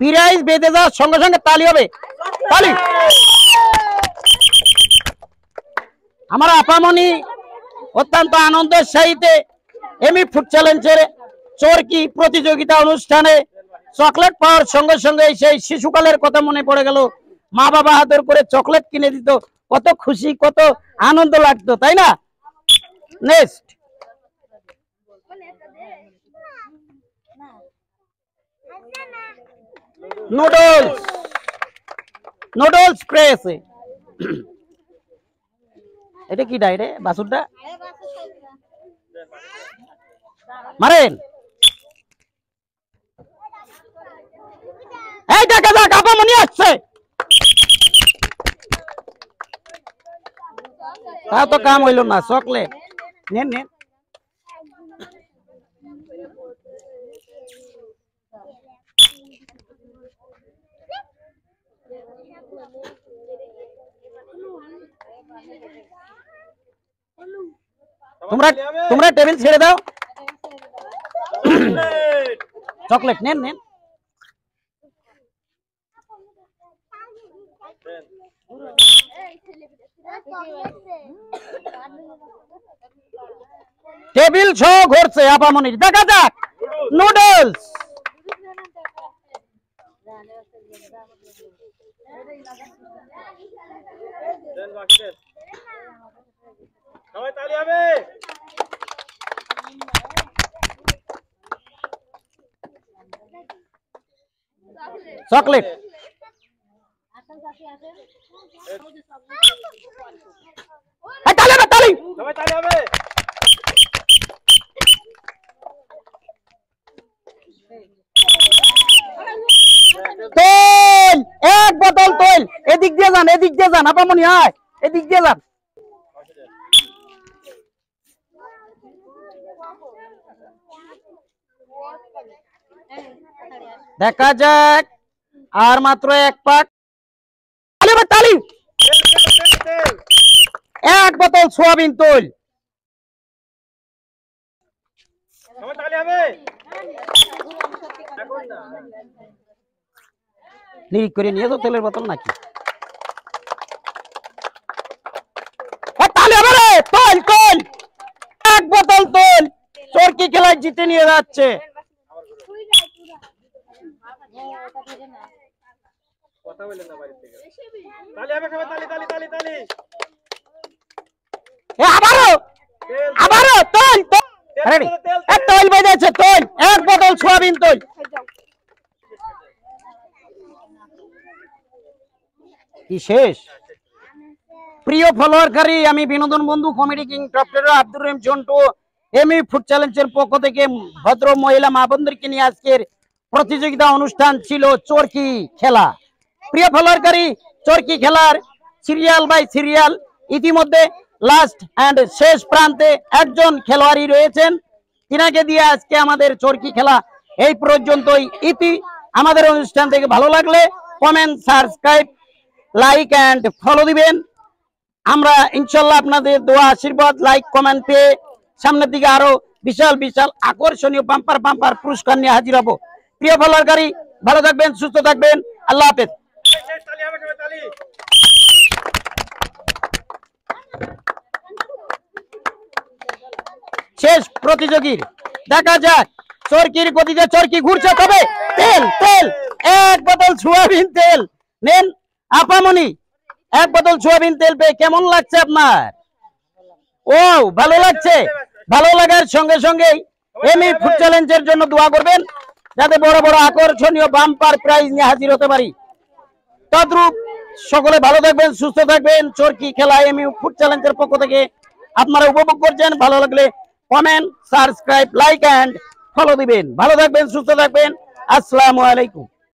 Prize বেঁধে যাওয়ার সঙ্গে সঙ্গে তালি হবে, তালি। আমার আপামনি অত্যন্ত আনন্দের সাথে এমি ফুড চ্যালেঞ্জের চরকি প্রতিযোগিতা অনুষ্ঠানে চকলেট পাওয়ার সঙ্গে সঙ্গে সেই শিশুকালের কথা মনে পড়ে গেল। মা বাবা আদর করে চকলেট কিনে দিত, কত খুশি কত আনন্দ লাগতো, তাই না? Next noodles, noodles press. এটা কি ডাইরে বাসুরটা মারেন। এই দেখা যাক আপামনি আসছে, তা তো কাম হইল না। চকলেট নেন নেন। তোমরা তোমরা টেবিল ছেড়ে দাও। চকলেট নেন নেন। টেবিল শো ঘুরছে আপামনির, দেখা যাক নুডলস। চকলেট তালি হবে, তালি। তেল, এক বোতল তেল। এদিক দিয়ে যান, এদিক দিয়ে যান আপামনি, আয় এদিক দিয়ে যান। দেখা যাক আর মাত্র এক পাক। তালি, এক বোতল সোয়াবিন তেল। লিক করে নিয়ে তো তেলের বোতল নাকি? তালি হবে রে, তেল তেল, এক বোতল তেল চরকি খেলায় জিতে নিয়ে যাচ্ছে। আবারও আবারও তেল, তেল বেজেছে, তেল, এক বোতল সোয়াবিন তেল। কি শেষ? প্রিয় ফলোয়ারকারী, আমি বিনোদন বন্ধু comedy king doctor Abdur Rahim Jontu এমি ফুড চ্যালেঞ্জের পক্ষ থেকে ভদ্র মহিলা মা বোনদেরকে নিয়ে আজকের প্রতিযোগিতা অনুষ্ঠান ছিল চরকি খেলা। প্রিয় ফলোয়ারকারী, চরকি খেলার সিরিয়াল বাই সিরিয়াল ইতিমধ্যে লাস্ট এন্ড শেষ প্রান্তে একজন খেলোয়াড়ই রয়েছেন, তিনাকে দিয়ে আজকে আমাদের চরকি খেলা এই পর্যন্তই ইতি। আমাদের অনুষ্ঠান থেকে ভালো লাগলে comment, subscribe, like and follow দিবেন। আমরা ইনশাল্লাহ আপনাদের দোয়া আশীর্বাদ লাইক কমেন্ট পেয়ে সামনের দিকে আরো বিশাল বিশাল আকর্ষণীয় বাম্পার বাম্পার পুরস্কার নিয়ে হাজির হব। প্রিয় ফলোয়ারকারী, ভালো থাকবেন, সুস্থ থাকবেন, আল্লাহ হাফেজ। শেষ প্রতিযোগীর দেখা যাক চরকির গতিতে চরকি ঘুরছে, তবে তেল তেল, এক বোতল সোয়াবিন তেল নেন আপামনি। এক বোতল সোয়াবিন তেল পেয়ে কেমন লাগছে আপনার? ও ভালো লাগছে। ভালো লাগার সঙ্গে সঙ্গেই এমি ফুড চ্যালেঞ্জের জন্য দোয়া করবেন, যাতে বড় বড় আকর্ষণীয় বাম্পার প্রাইজ নিয়ে হাজির হতে পারি। তদ্রূপ সকলে ভালো থাকবেন, সুস্থ থাকবেন। চরকি খেলা এমি ফুড চ্যালেঞ্জের পক্ষ থেকে আপনারা উপভোগ করছেন। ভালো লাগলে comment, subscribe, like and follow দিবেন। ভালো থাকবেন, সুস্থ থাকবেন। আসসালামু আলাইকুম।